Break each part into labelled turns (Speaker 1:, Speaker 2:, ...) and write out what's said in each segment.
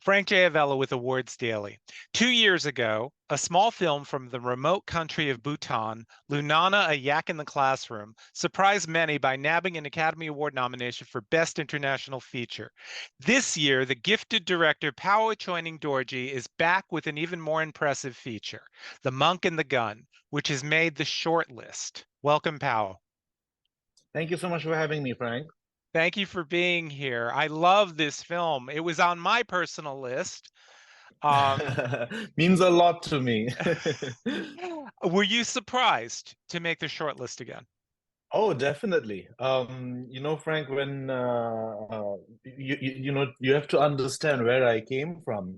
Speaker 1: Frank J. Avella with Awards Daily. 2 years ago, a small film from the remote country of Bhutan, Lunana, A Yak in the Classroom, surprised many by nabbing an Academy Award nomination for Best International Feature. This year, the gifted director Pawo Choyning Dorji is back with an even more impressive feature, The Monk and the Gun, which has made the shortlist. Welcome, Pawo.
Speaker 2: Thank you so much for having me, Frank.
Speaker 1: Thank you for being here. I love this film. It was on my personal list. Um,
Speaker 2: Means a lot to me.
Speaker 1: were you surprised to make the short list again?
Speaker 2: Oh, definitely. Frank, when you have to understand where I came from.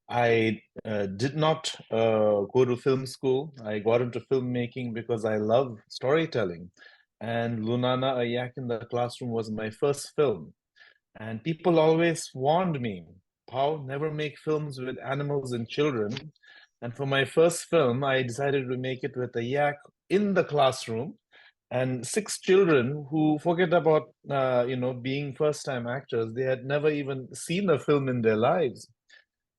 Speaker 2: I did not go to film school. I got into filmmaking because I love storytelling. And Lunana, A Yak in the Classroom was my first film. And people always warned me, Paul, never make films with animals and children. And for my first film, I decided to make it with a yak in the classroom and six children who forget about being first-time actors. They had never even seen a film in their lives.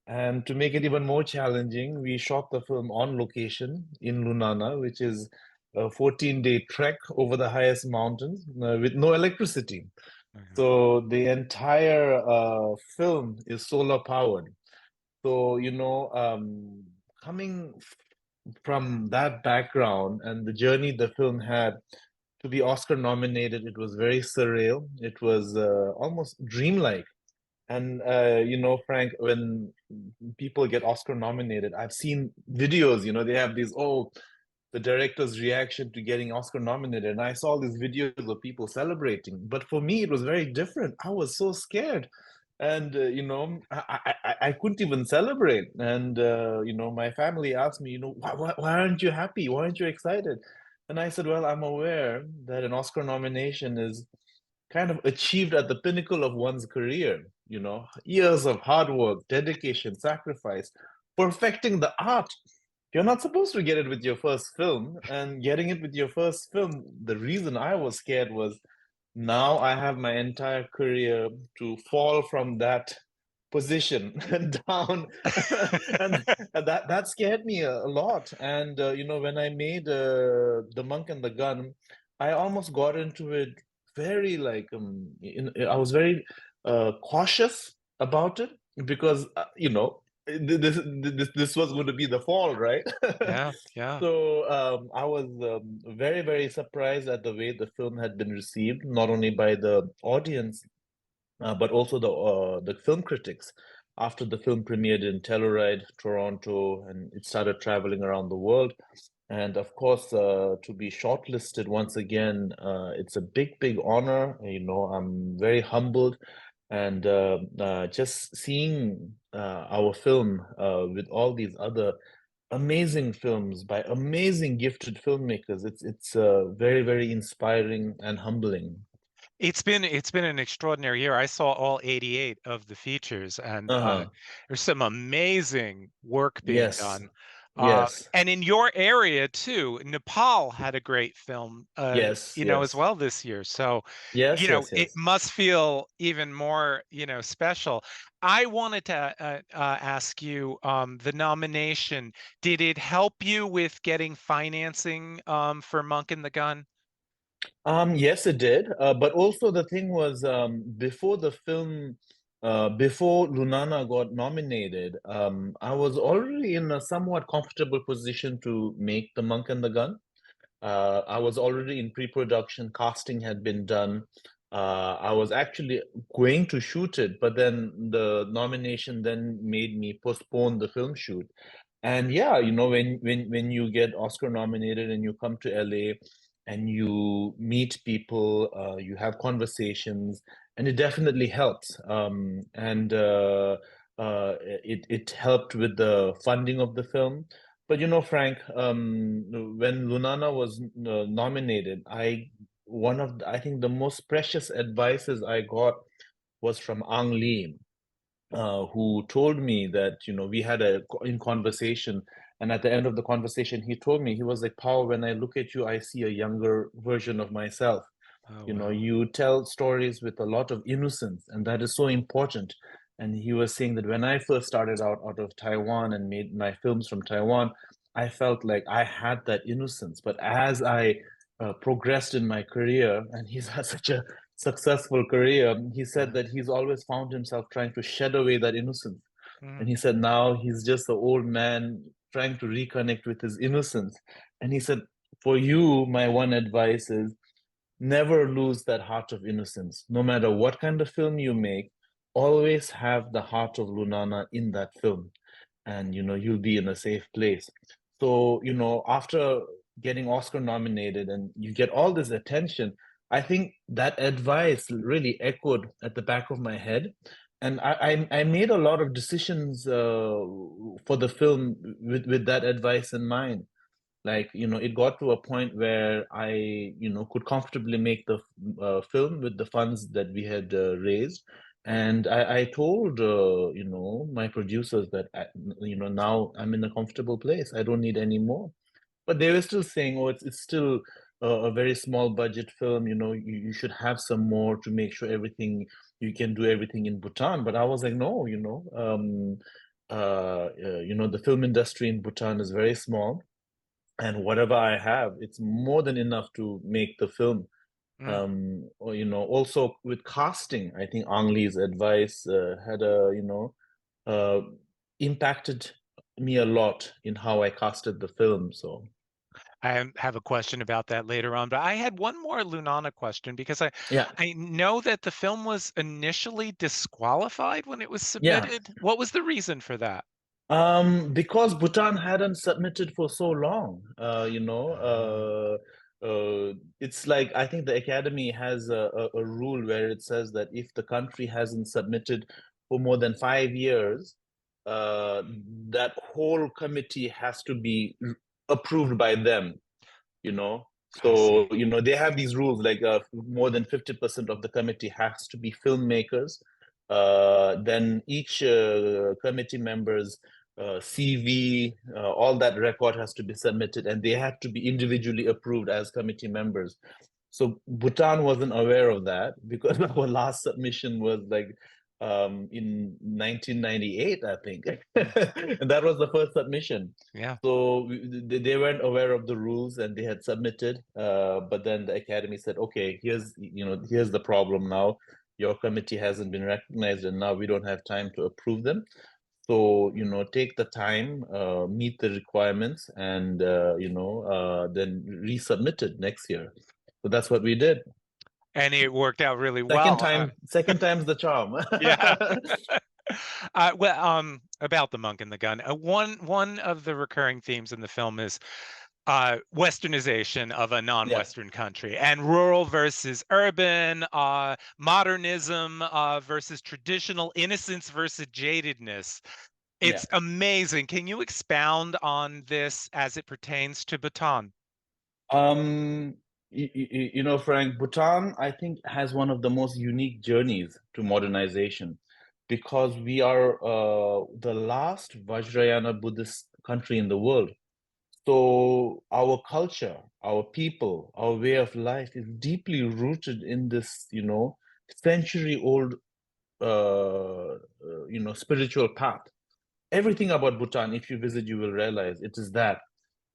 Speaker 2: And to make it even more challenging, we shot the film on location in Lunana, which is a 14-day trek over the highest mountains with no electricity.
Speaker 1: Mhm.
Speaker 2: So the entire film is solar powered. So, coming from that background and the journey the film had to be Oscar nominated, it was very surreal. It was almost dreamlike. And Frank, when people get Oscar nominated, I've seen videos, they have these, oh, the director's reaction to getting Oscar nominated. And I saw these videos of people celebrating. But for me, it was very different. I was so scared. And, I couldn't even celebrate. And, my family asked me, why aren't you happy? Why aren't you excited? And I said, well, I'm aware that an Oscar nomination is kind of achieved at the pinnacle of one's career, years of hard work, dedication, sacrifice, perfecting the art. You're not supposed to get it with your first film, and getting it with your first film, the reason I was scared was now I have my entire career to fall from that position down, and that scared me a lot. And when I made The Monk and the Gun, I almost got into it very I was very cautious about it because this was going to be the fall, right?
Speaker 1: Yeah, yeah.
Speaker 2: So I was very, very surprised at the way the film had been received, not only by the audience, but also the film critics. After the film premiered in Telluride, Toronto, and it started traveling around the world. And of course, to be shortlisted once again, it's a big, big honor. I'm very humbled. And just seeing our film with all these other amazing films by amazing gifted filmmakers, it's very, very inspiring and humbling.
Speaker 1: It's been an extraordinary year. I saw all 88 of the features, and
Speaker 2: Uh-huh.
Speaker 1: there's some amazing work being
Speaker 2: Yes.
Speaker 1: done.
Speaker 2: Yes.
Speaker 1: And in your area too, Nepal had a great film,
Speaker 2: Yes.
Speaker 1: as
Speaker 2: Yes.
Speaker 1: well this year. So,
Speaker 2: Yes. Yes.
Speaker 1: it
Speaker 2: Yes.
Speaker 1: must feel even more, special. I wanted to ask you, the nomination, did it help you with getting financing for Monk and the Gun?
Speaker 2: Yes, it did. But also the thing was, before the film, before Lunana got nominated, I was already in a somewhat comfortable position to make The Monk and the Gun. I was already in pre-production, casting had been done. I was actually going to shoot it, but then the nomination then made me postpone the film shoot. And yeah, when you get Oscar nominated and you come to LA and you meet people, you have conversations, and it definitely helps. And it helped with the funding of the film. But Frank, when Lunana was nominated, I think the most precious advices I got was from Ang Lee, who told me that we had a in conversation, and at the end of the conversation, he told me he was like, "Paul, when I look at you, I see a younger version of myself.
Speaker 1: Oh, wow.
Speaker 2: You tell stories with a lot of innocence, and that is so important. And he was saying that when I first started out of Taiwan and made my films from Taiwan, I felt like I had that innocence. But as I progressed in my career, and he's had such a successful career, he said
Speaker 1: Mm,
Speaker 2: that he's always found himself trying to shed away that innocence. And
Speaker 1: mm,
Speaker 2: he said now he's just an old man trying to reconnect with his innocence. And he said, for you, my one advice is never lose that heart of innocence. No matter what kind of film you make, always have the heart of Lunana in that film, and you'll be in a safe place. So, after getting Oscar nominated and you get all this attention, I think that advice really echoed at the back of my head. And I made a lot of decisions for the film with that advice in mind. Like, it got to a point where I could comfortably make the film with the funds that we had raised. And I told my producers that now I'm in a comfortable place, I don't need any more. But they were still saying, oh, it's still a very small budget film, you should have some more to make sure everything, you can do everything in Bhutan. But I was like, no, the film industry in Bhutan is very small, and whatever I have, it's more than enough to make the film.
Speaker 1: mm.
Speaker 2: Or, also with casting, I think Ang Lee's advice had a, uh, impacted me a lot in how I casted the film. So
Speaker 1: I have a question about that later on, but I had one more Lunana question because I
Speaker 2: yeah,
Speaker 1: I know that the film was initially disqualified when it was
Speaker 2: yeah.
Speaker 1: submitted. What was the reason for that?
Speaker 2: Because Bhutan hadn't submitted for so long,
Speaker 1: Oh,
Speaker 2: it's like I think the Academy has a rule where it says that if the country hasn't submitted for more than 5 years, uh, that whole committee has to be approved by them, you know.
Speaker 1: I
Speaker 2: So,
Speaker 1: see.
Speaker 2: they have these rules like more than 50% of the committee has to be filmmakers. Then each committee member's CV, all that record has to be submitted, and they had to be individually approved as committee members. So Bhutan wasn't aware of that because our last submission was like in 1998, I think.
Speaker 1: Mm,
Speaker 2: And that was the first submission.
Speaker 1: yeah.
Speaker 2: So they weren't aware of the rules and they had submitted. But then the Academy said, okay, here's the problem now. Your committee hasn't been recognized, and now we don't have time to approve them. So, take the time, meet the requirements, and then resubmit it next year. So that's what we did.
Speaker 1: And it worked out really
Speaker 2: Second
Speaker 1: well, huh?
Speaker 2: time, second time's the charm.
Speaker 1: Yeah. Well, about the monk and the gun. One of the recurring themes in the film is Westernization of a
Speaker 2: Yeah,
Speaker 1: non-Western country, and rural versus urban, modernism versus traditional, innocence versus jadedness.
Speaker 2: yeah.
Speaker 1: It's amazing. Can you expound on this as it pertains to Bhutan?
Speaker 2: Frank, Bhutan, I think, has one of the most unique journeys to modernization because we are the last Vajrayana Buddhist country in the world. So our culture, our people, our way of life is deeply rooted in this, century-old, spiritual path. Everything about Bhutan, if you visit, you will realize it is that.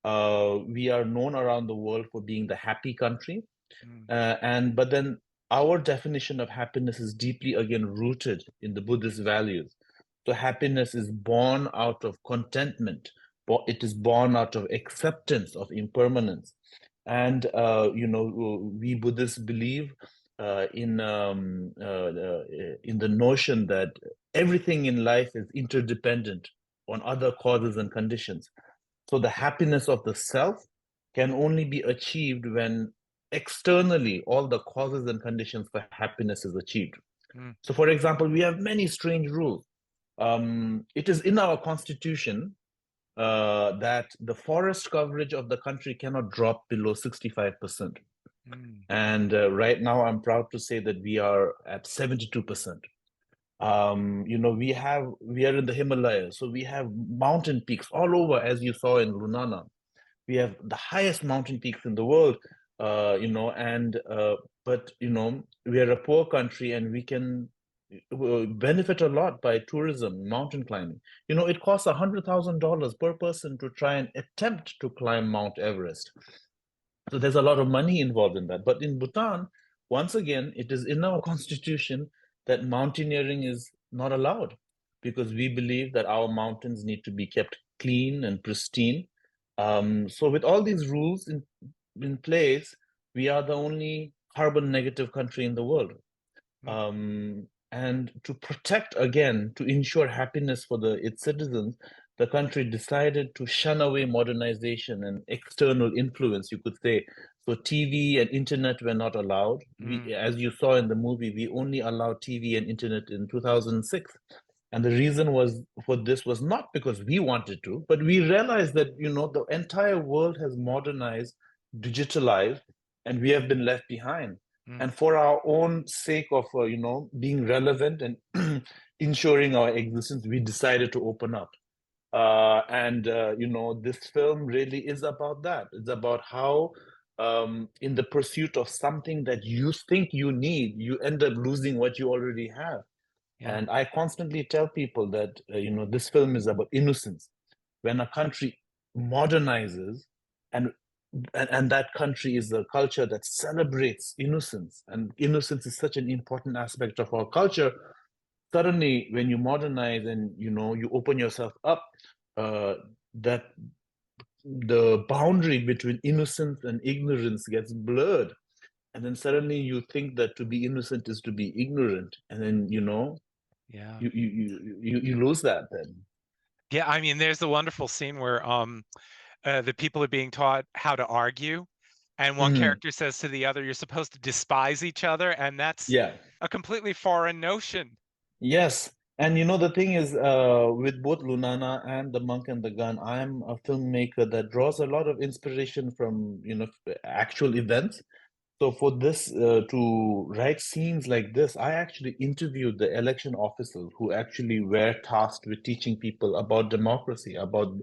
Speaker 2: We are known around the world for being the happy country,
Speaker 1: Mm,
Speaker 2: and but then our definition of happiness is deeply again rooted in the Buddhist values. So happiness is born out of contentment, but it is born out of acceptance of impermanence. And we Buddhists believe in the notion that everything in life is interdependent on other causes and conditions. So the happiness of the self can only be achieved when externally all the causes and conditions for happiness is achieved.
Speaker 1: mm,
Speaker 2: So, for example, we have many strange rules. It is in our constitution that the forest coverage of the country cannot drop below 65%.
Speaker 1: mm,
Speaker 2: And right now, I'm proud to say that we are at 72%. We are in the Himalayas, so we have mountain peaks all over, as you saw in Lunana. We have the highest mountain peaks in the world, and but we are a poor country and we can benefit a lot by tourism, mountain climbing. It costs $100,000 per person to try and attempt to climb Mount Everest. So there's a lot of money involved in that. But in Bhutan, once again, it is in our constitution that mountaineering is not allowed because we believe that our mountains need to be kept clean and pristine. So with all these rules in place, we are the only carbon negative country in the world.
Speaker 1: Mm.
Speaker 2: And to protect, again, to ensure happiness for its citizens, the country decided to shun away modernization and external influence, you could say. So TV and internet were not allowed.
Speaker 1: Mm.
Speaker 2: As you saw in the movie, we only allowed TV and internet in 2006. And the reason for this was not because we wanted to, but we realized that, the entire world has modernized, digitalized, and we have been left behind.
Speaker 1: Mm.
Speaker 2: And for our own sake of, being relevant and ensuring our existence, we decided to open up. This film really is about that. It's about how, in the pursuit of something that you think you need, you end up losing what you already have.
Speaker 1: Yeah.
Speaker 2: And I constantly tell people that, this film is about innocence. When a country modernizes, and and that country is a culture that celebrates innocence, and innocence is such an important aspect of our culture. Suddenly, when you modernize and you open yourself up, that the boundary between innocence and ignorance gets blurred, and then suddenly you think that to be innocent is to be ignorant, and then
Speaker 1: Yeah.
Speaker 2: you lose that then.
Speaker 1: Yeah, I mean, there's the wonderful scene where the people are being taught how to argue, and one
Speaker 2: Mhm.
Speaker 1: character says to the other, "You're supposed to despise each other," and that's
Speaker 2: Yeah.
Speaker 1: a completely foreign notion.
Speaker 2: Yes. And the thing is, with both Lunana and The Monk and the Gun, I'm a filmmaker that draws a lot of inspiration from, actual events. So for this, to write scenes like this, I actually interviewed the election officers who actually were tasked with teaching people about democracy, about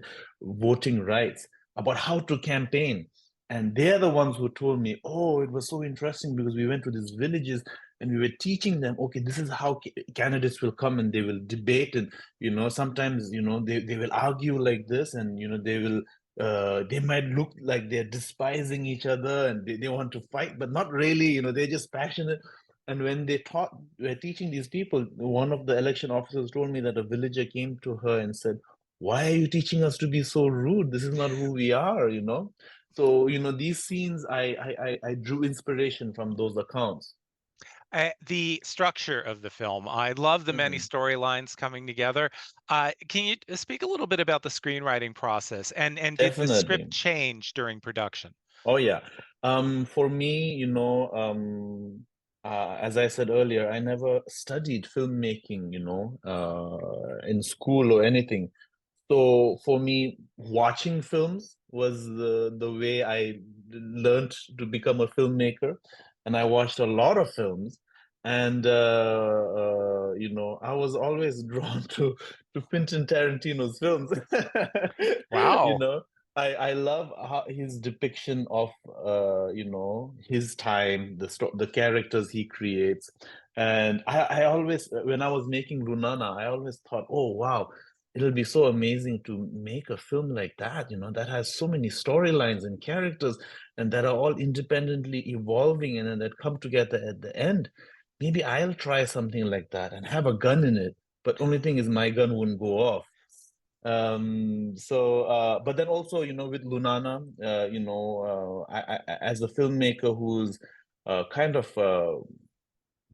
Speaker 2: voting rights, about how to campaign. And they're the ones who told me, oh, it was so interesting because we went to these villages and we were teaching them, okay, this is how candidates will come and they will debate. And, sometimes, they will argue like this, and, they might look like they're despising each other and they want to fight, but not really, they're just passionate. And when were teaching these people, one of the election officers told me that a villager came to her and said, why are you teaching us to be so rude? This is not who we are. So, these scenes, I drew inspiration from those accounts.
Speaker 1: The structure of the film, I love the many
Speaker 2: Mhm.
Speaker 1: storylines coming together. Can you speak a little bit about the screenwriting process, and did the script
Speaker 2: Definitely.
Speaker 1: change during production?
Speaker 2: Oh yeah. For me, as I said earlier, I never studied filmmaking, in school or anything. So for me, watching films was the way I learned to become a filmmaker, and I watched a lot of films, and I was always drawn to Quentin Tarantino's films. You
Speaker 1: Wow.
Speaker 2: know, I love his depiction of his time, the characters he creates, and I always, when I was making Lunana, I always thought, oh wow, it'll be so amazing to make a film like that, that has so many storylines and characters and that are all independently evolving and then that come together at the end. Maybe I'll try something like that and have a gun in it. But only thing is my gun wouldn't go off. But then also, with Lunana, as a filmmaker who's kind of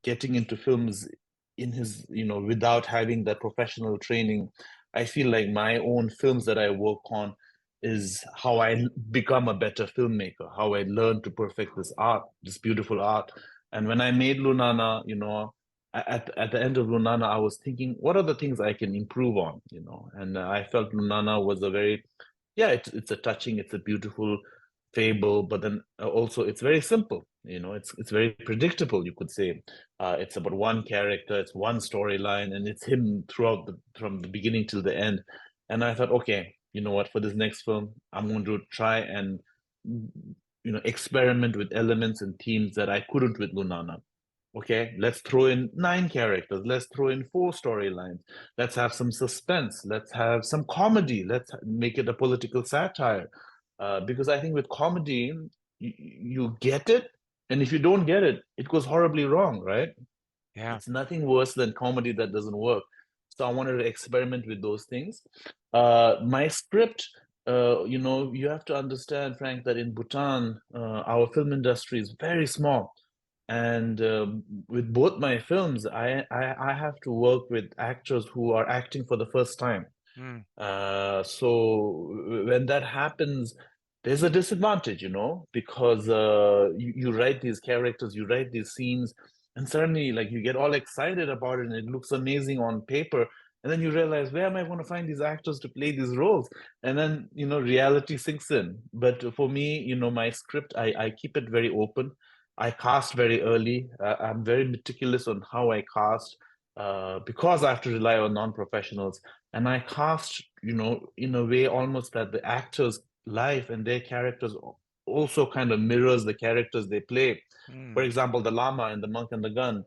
Speaker 2: getting into films in his, without having that professional training, I feel like my own films that I work on is how I become a better filmmaker, how I learn to perfect this art, this beautiful art. And when I made Lunana, at the end of Lunana, I was thinking, what are the things I can improve on, And I felt Lunana was a very, yeah, it's a touching, it's a beautiful fable, but then also it's very simple. It's very predictable, you could say. It's about one character, it's one storyline, and it's him throughout from the beginning till the end. And I thought, okay, you know what, for this next film, I'm going to try and experiment with elements and themes that I couldn't with Lunana. Okay, let's throw in 9 characters. Let's throw in 4 storylines. Let's have some suspense. Let's have some comedy. Let's make it a political satire. Because I think with comedy, you get it, and if you don't get it, it goes horribly wrong, right?
Speaker 1: Yeah.
Speaker 2: It's nothing worse than comedy that doesn't work. So I wanted to experiment with those things. My script, you have to understand, Frank, that in Bhutan, our film industry is very small. And with both my films, I have to work with actors who are acting for the first time.
Speaker 1: Mm.
Speaker 2: So when that happens, there's a disadvantage, because you write these characters, you write these scenes, and suddenly, like, you get all excited about it, and it looks amazing on paper, and then you realize, where am I going to find these actors to play these roles? And then, reality sinks in. But for me, my script, I keep it very open. I cast very early. I'm very meticulous on how I cast, because I have to rely on non-professionals. And I cast, in a way almost that the actors' life and their characters also kind of mirrors the characters they play. For
Speaker 1: Mm.
Speaker 2: example, the Lama in The Monk and the Gun,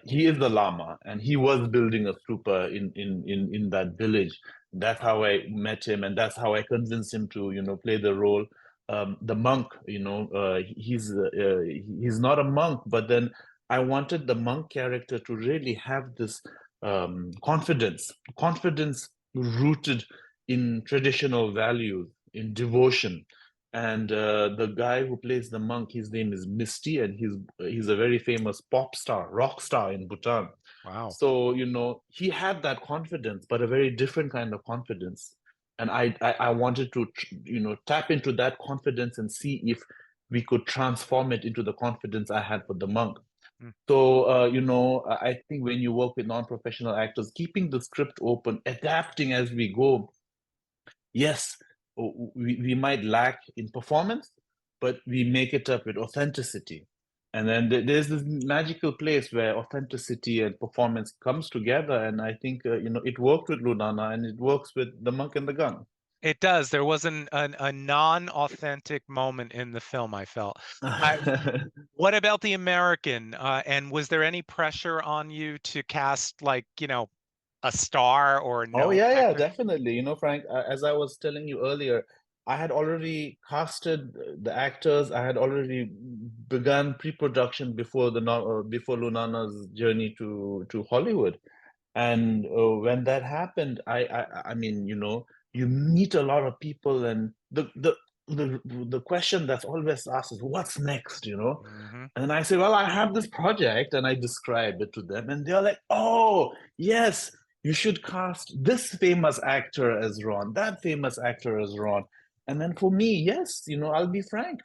Speaker 2: he is the Lama, and he was building a stupa in that village. That's how I met him, and that's how I convinced him to, play the role. The monk, he's not a monk, but then I wanted the monk character to really have this confidence rooted in traditional values, in devotion. And the guy who plays the monk, his name is Misty, and he's a very famous pop star, rock star in Bhutan.
Speaker 1: Wow.
Speaker 2: So, he had that confidence, but a very different kind of confidence. And I wanted to, tap into that confidence and see if we could transform it into the confidence I had for the monk.
Speaker 1: Mm.
Speaker 2: So, I think when you work with non-professional actors, keeping the script open, adapting as we go, yes, we might lack in performance, but we make it up with authenticity. And then there's this magical place where authenticity and performance comes together. And I think, it worked with Lunana, and it works with The Monk and the Gun.
Speaker 1: It does. There was a non-authentic moment in the film, I felt. I, what about the American? And was there any pressure on you to cast, like, a star or a
Speaker 2: Oh
Speaker 1: known
Speaker 2: yeah, yeah,
Speaker 1: actor?
Speaker 2: definitely. Frank, as I was telling you earlier, I had already casted the actors. I had already begun pre-production before Lunana's journey to Hollywood. And when that happened, I mean, you meet a lot of people, and the question that's always asked is, what's next,
Speaker 1: Hmm.
Speaker 2: And I say, well, I have this project, and I describe it to them, and they're like, oh, yes, you should cast this famous actor as Ron, that famous actor as Ron. And then for me, yes, I'll be frank,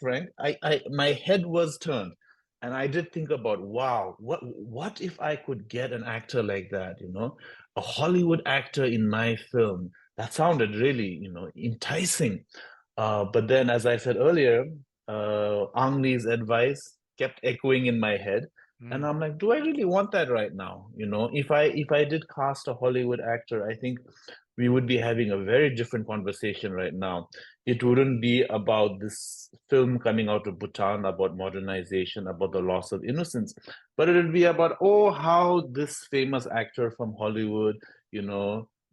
Speaker 2: my head was turned. And I did think about, wow, what if I could get an actor like that, a Hollywood actor in my film? That sounded really, enticing. But then, as I said earlier, Ang Lee's advice kept echoing in my head, and
Speaker 1: Mm.
Speaker 2: I'm like, do I really want that right now? If I did cast a Hollywood actor, I think we would be having a very different conversation right now. It wouldn't be about this film coming out of Bhutan, about modernization, about the loss of innocence, but it would be about, oh, how this famous actor from Hollywood,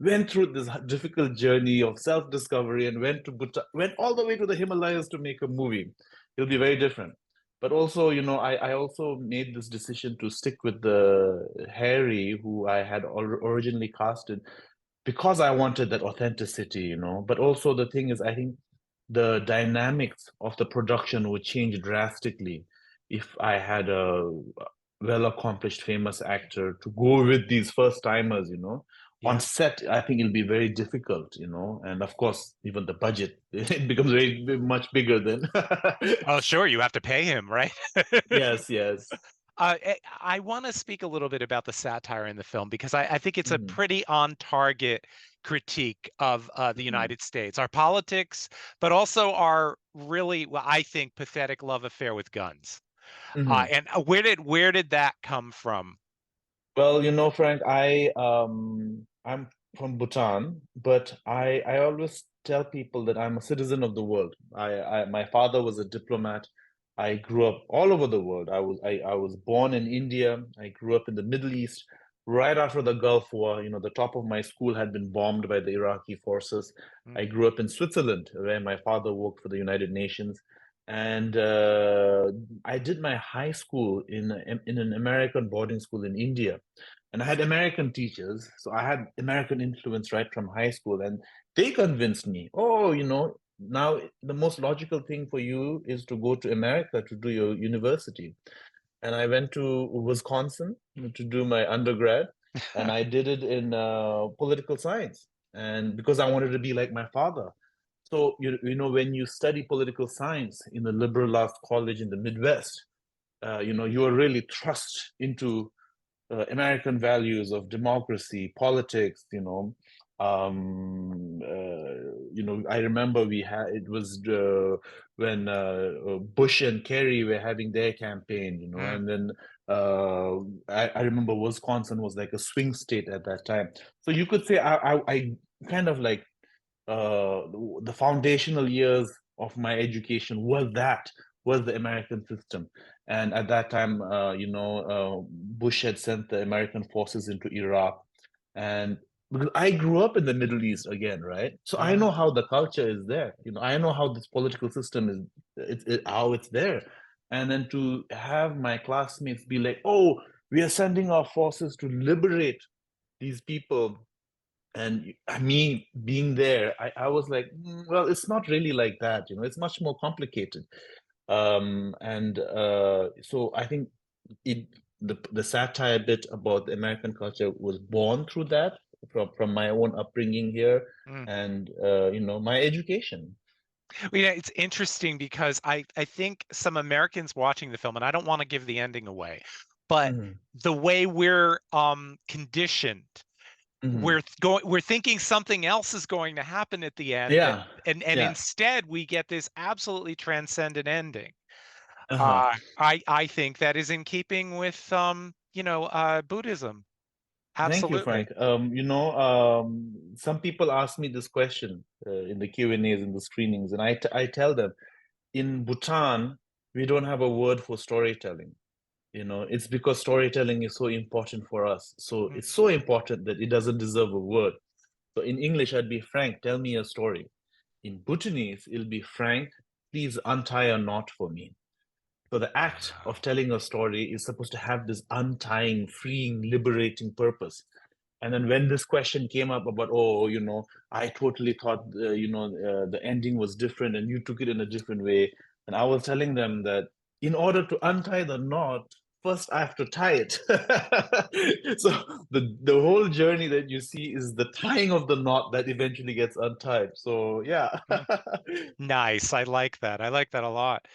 Speaker 2: went through this difficult journey of self-discovery and went to Bhutan, went all the way to the Himalayas to make a movie. It'll be very different. But also, I also made this decision to stick with the Harry, who I had originally casted, because I wanted that authenticity, But also the thing is, I think the dynamics of the production would change drastically if I had a well-accomplished, famous actor to go with these first timers, On
Speaker 1: Yeah.
Speaker 2: set, I think it'll be very difficult, And of course, even the budget, it becomes very much bigger then.
Speaker 1: Oh, sure. You have to pay him, right?
Speaker 2: Yes, yes.
Speaker 1: I want to speak a little bit about the satire in the film because I think it's a
Speaker 2: Mhm,
Speaker 1: pretty on target critique of the
Speaker 2: mhm,
Speaker 1: United States, our politics, but also our really, well, I think, pathetic love affair with guns.
Speaker 2: mhm.
Speaker 1: And where did that come from?
Speaker 2: Well, Frank, I'm from Bhutan, but I always tell people that I'm a citizen of the world. My father was a diplomat. I grew up all over the world. I was born in India. I grew up in the Middle East. Right after the Gulf War, the top of my school had been bombed by the Iraqi forces. I
Speaker 1: Mm,
Speaker 2: grew up in Switzerland, where my father worked for the United Nations, and I did my high school in an American boarding school in India. And I had American teachers, so I had American influence right from high school, and they convinced me, oh, now the most logical thing for you is to go to America to do your university. And I went to Wisconsin to do my undergrad, and I did it in political science. And because I wanted to be like my father. So, when you study political science in a liberal arts college in the Midwest, you are really thrust into American values of democracy, politics, I remember we had it was when Bush and Kerry were having their campaign,
Speaker 1: mm,
Speaker 2: and then I remember Wisconsin was like a swing state at that time. So you could say I kind of like the foundational years of my education was the American system. And at that time, Bush had sent the American forces into Iraq, and because I grew up in the Middle East again, right? So I
Speaker 1: mm.
Speaker 2: know how the culture is there. I know how this political system is, how it's there. And then to have my classmates be like, "Oh, we are sending our forces to liberate these people," and me being there, I was like, well, it's not really like that, it's much more complicated. And so I think it the satire bit about the American culture was born through that, from my own upbringing here,
Speaker 1: Mm.
Speaker 2: and my education.
Speaker 1: Well, yeah, it's interesting because I think some Americans watching the film, and I don't want to give the ending away, but
Speaker 2: Hmm.
Speaker 1: the way we're conditioned,
Speaker 2: Hmm.
Speaker 1: we're thinking something else is going to happen at the end,
Speaker 2: Yeah,
Speaker 1: and
Speaker 2: yeah.
Speaker 1: instead we get this absolutely transcendent ending.
Speaker 2: Uh-huh.
Speaker 1: I think that is in keeping with Buddhism.
Speaker 2: Thank you,
Speaker 1: Absolutely.
Speaker 2: Frank. Some people ask me this question in the Q&As and the screenings, and I tell them, in Bhutan, we don't have a word for storytelling. It's because storytelling is so important for us. So
Speaker 1: Mm.
Speaker 2: it's so important that it doesn't deserve a word. So in English, I'd be, Frank, tell me a story. In Bhutanese, it'll be, Frank, please untie a knot for me. So the act of
Speaker 1: Wow.
Speaker 2: telling a story is supposed to have this untying, freeing, liberating purpose. And then when this question came up about, oh, I totally thought, the ending was different and you took it in a different way. And I was telling them that in order to untie the knot, first I have to tie it. So the whole journey that you see is the tying of the knot that eventually gets untied. So yeah.
Speaker 1: Mm. Nice. I like that. I like that a lot.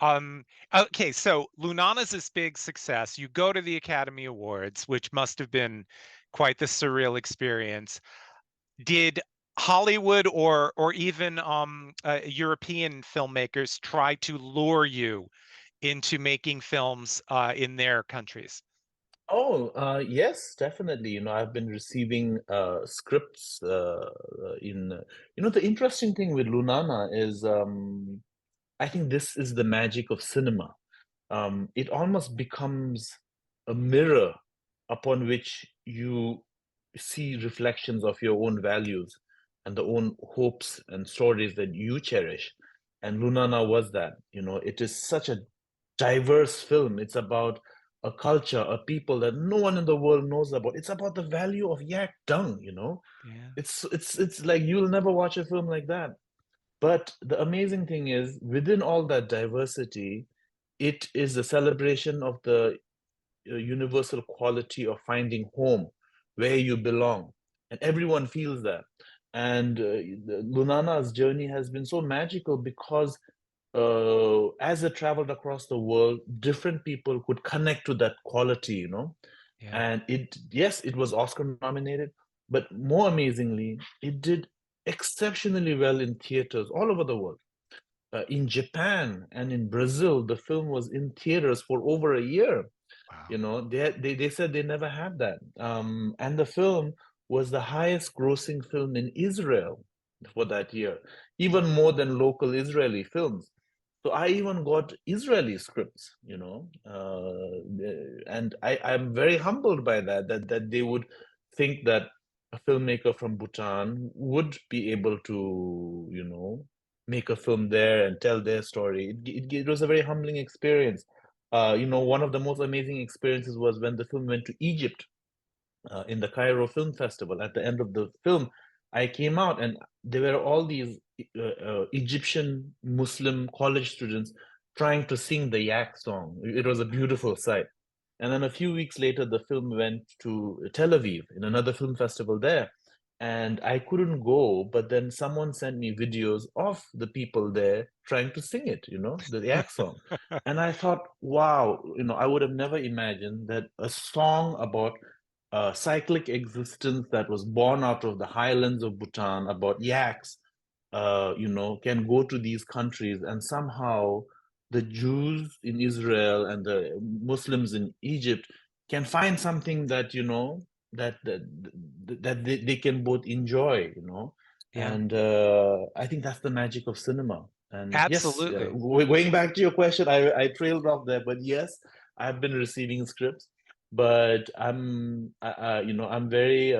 Speaker 1: Um, okay, so Lunana's this big success. You go to the Academy Awards, which must have been quite the surreal experience. Did Hollywood or even European filmmakers try to lure you into making films in their countries?
Speaker 2: Oh, yes, definitely. I've been receiving scripts the interesting thing with Lunana is I think this is the magic of cinema. It almost becomes a mirror upon which you see reflections of your own values and the own hopes and stories that you cherish. And Lunana was that. It is such a diverse film. It's about a culture, a people that no one in the world knows about. It's about the value of yak dung.
Speaker 1: Yeah.
Speaker 2: It's like you'll never watch a film like that. But the amazing thing is, within all that diversity, it is a celebration of the universal quality of finding home, where you belong. And everyone feels that. And Lunana's journey has been so magical because as it traveled across the world, different people could connect to that quality.
Speaker 1: Yeah.
Speaker 2: And yes, it was Oscar nominated, but more amazingly, it did exceptionally well in theaters all over the world. In Japan and in Brazil, the film was in theaters for over a year.
Speaker 1: Wow.
Speaker 2: They said they never had that. And the film was the highest grossing film in Israel for that year, even more than local Israeli films. So I even got Israeli scripts, and I'm very humbled by that they would think that a filmmaker from Bhutan would be able to, make a film there and tell their story. It was a very humbling experience. One of the most amazing experiences was when the film went to Egypt in the Cairo Film Festival. At the end of the film, I came out and there were all these Egyptian Muslim college students trying to sing the Yak song. It was a beautiful sight. And then a few weeks later, the film went to Tel Aviv in another film festival there. And I couldn't go, but then someone sent me videos of the people there trying to sing it, the Yak song. And I thought, wow, I would have never imagined that a song about a cyclic existence that was born out of the highlands of Bhutan about yaks, can go to these countries and somehow the Jews in Israel and the Muslims in Egypt can find something that, that they can both enjoy,
Speaker 1: Yeah,
Speaker 2: and I think that's the magic of cinema. And yes,
Speaker 1: absolutely.
Speaker 2: going back to your question, I trailed off there, but yes, I've been receiving scripts, but I'm very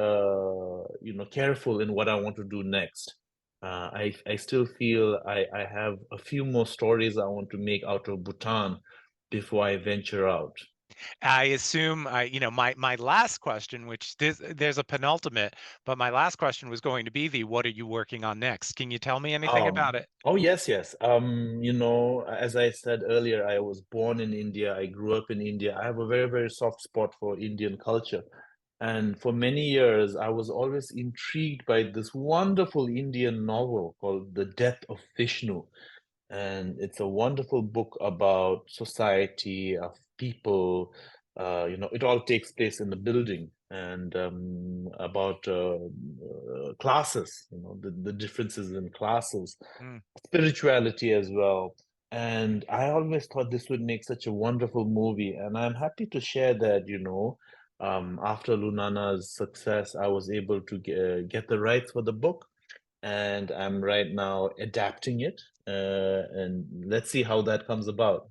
Speaker 2: careful in what I want to do next. I still feel I have a few more stories I want to make out of Bhutan before I venture out.
Speaker 1: I assume my last question, which there's a penultimate, but my last question was going to be what are you working on next? Can you tell me anything about it?
Speaker 2: Oh yes, yes. As I said earlier, I was born in India. I grew up in India. I have a very, very soft spot for Indian culture. And for many years, I was always intrigued by this wonderful Indian novel called The Death of Vishnu. And it's a wonderful book about society, of people. It all takes place in the building and about classes, the differences in classes,
Speaker 1: Mm.
Speaker 2: spirituality as well. And I always thought this would make such a wonderful movie. And I'm happy to share that, after Lunana's success, I was able to get the rights for the book. And I'm right now adapting it. And let's see how that comes about.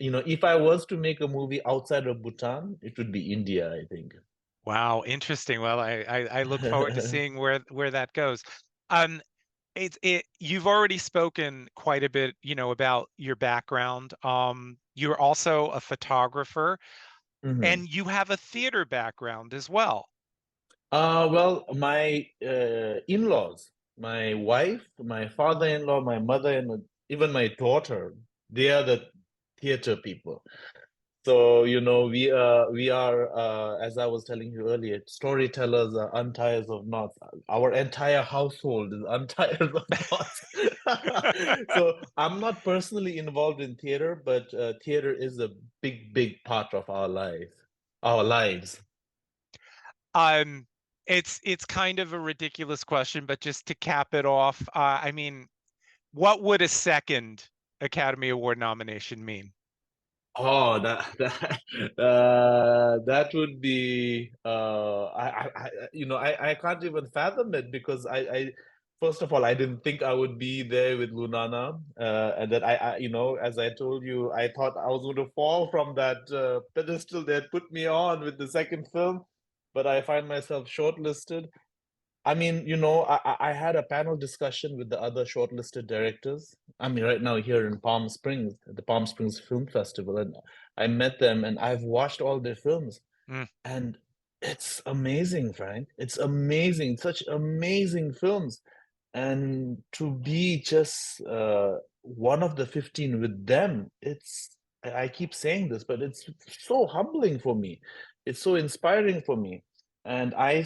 Speaker 2: If I was to make a movie outside of Bhutan, it would be India, I think.
Speaker 1: Wow, interesting. Well, I look forward to seeing where that goes. Um, you've already spoken quite a bit, about your background. You're also a photographer
Speaker 2: Mhm.
Speaker 1: and you have a theater background as well.
Speaker 2: Well, my in-laws, my wife, my father-in-law, my mother-in-law, even my daughter, they are the theater people. So, we are, as I was telling you earlier, storytellers are untiers of knots. Our entire household is untiers of knots. So I'm not personally involved in theater, but theater is a big, big part of our lives.
Speaker 1: Um, it's kind of a ridiculous question, but just to cap it off, I mean, what would a second Academy Award nomination mean?
Speaker 2: Oh, that would be I can't even fathom it because I first of all I didn't think I would be there with Lunana, and that as I told you, I thought I was going to fall from that pedestal they had put me on with the second film, but I find myself shortlisted. I mean, I had a panel discussion with the other shortlisted directors. I mean, right now here in Palm Springs, at the Palm Springs Film Festival, and I met them and I've watched all their films,
Speaker 1: Mm.
Speaker 2: and it's amazing, Frank. It's amazing, such amazing films. And to be just one of the 15 with them, I keep saying this, but it's so humbling for me. It's so inspiring for me. And I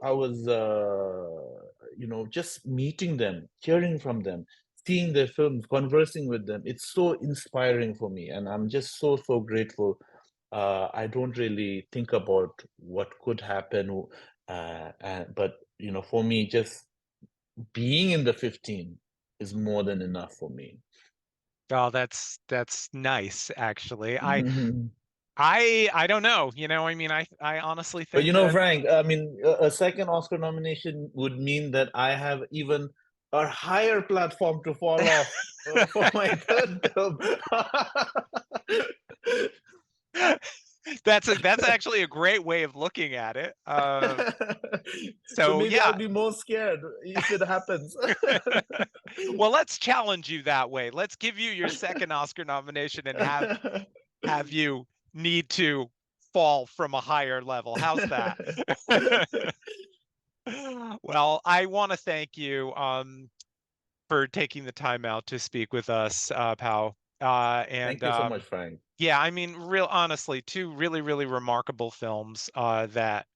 Speaker 2: was, just meeting them, hearing from them, seeing their films, conversing with them. It's so inspiring for me. And I'm just so, so grateful. I don't really think about what could happen. But, for me, just being in the 15 is more than enough for me.
Speaker 1: Oh, that's nice, actually. I don't know. I mean, I honestly
Speaker 2: But
Speaker 1: think that
Speaker 2: Frank, I mean, a second Oscar nomination would mean that I have even a higher platform to fall off. for my third film.
Speaker 1: That's actually a great way of looking at it.
Speaker 2: So
Speaker 1: So
Speaker 2: maybe I'll
Speaker 1: yeah.
Speaker 2: be more scared if it happens.
Speaker 1: Well, let's challenge you that way. Let's give you your second Oscar nomination and have you need to fall from a higher level. How's that? Well, I want to thank you for taking the time out to speak with us, Pao. And
Speaker 2: Thank you so much, Frank.
Speaker 1: yeah, I mean, real honestly, two really, really remarkable films that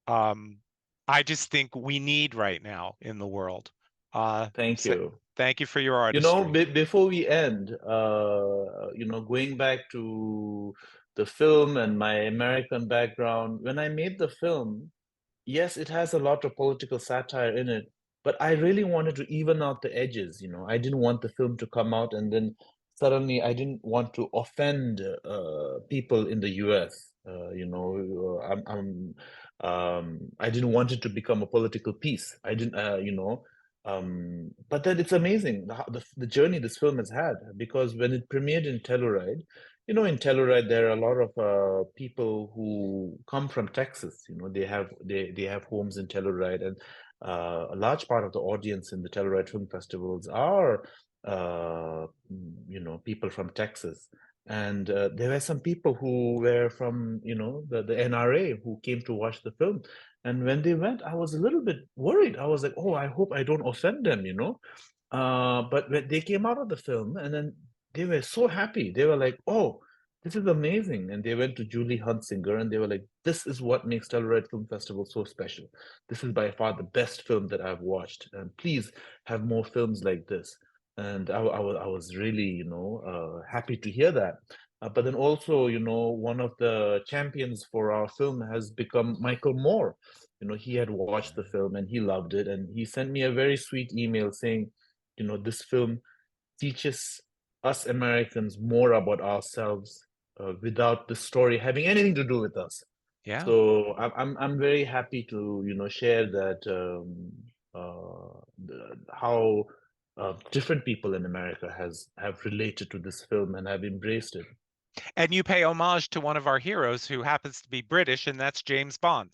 Speaker 1: um, I just think we need right now in the world.
Speaker 2: Thank
Speaker 1: So
Speaker 2: you.
Speaker 1: thank you for your
Speaker 2: You know,
Speaker 1: artistry.
Speaker 2: before we end, going back to the film and my American background, when I made the film, yes, it has a lot of political satire in it, but I really wanted to even out the edges, you know. I didn't want the film to come out and then suddenly I didn't want to offend people in the US. I didn't want it to become a political piece. I didn't, but then it's amazing the journey this film has had because when it premiered in Telluride, in Telluride, there are a lot of people who come from Texas. You know, they have homes in Telluride, and a large part of the audience in the Telluride film festivals are, people from Texas. And there were some people who were from, the NRA who came to watch the film. And when they went, I was a little bit worried. I was like, oh, I hope I don't offend them, you know. But when they came out of the film, and then they were so happy. They were like, "Oh, this is amazing!" And they went to Julie Huntsinger, and they were like, "This is what makes Telluride Film Festival so special. This is by far the best film that I've watched, and please have more films like this." And I was really, happy to hear that. But then also, one of the champions for our film has become Michael Moore. He had watched the film and he loved it, and he sent me a very sweet email saying, this film teaches us Americans more about ourselves without the story having anything to do with us.
Speaker 1: Yeah.
Speaker 2: So I'm very happy to share that how different people in America have related to this film and have embraced it.
Speaker 1: And you pay homage to one of our heroes who happens to be British, and that's James Bond.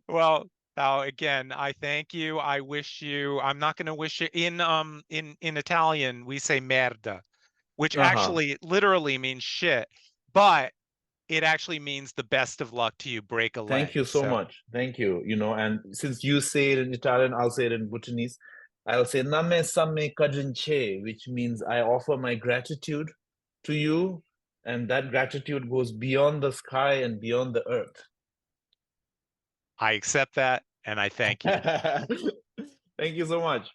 Speaker 1: Well, now again, I thank you. I wish you. I'm not going to wish you in Italian. We say merda, which
Speaker 2: Uh-huh.
Speaker 1: actually literally means shit, but it actually means the best of luck to you. Break a
Speaker 2: Thank
Speaker 1: leg.
Speaker 2: you so
Speaker 1: So
Speaker 2: much. Thank you. And since you say it in Italian, I'll say it in Bhutanese. I'll say Name Samme Kajinche, which means I offer my gratitude to you, and that gratitude goes beyond the sky and beyond the earth.
Speaker 1: I accept that, and I thank you.
Speaker 2: Thank you so much.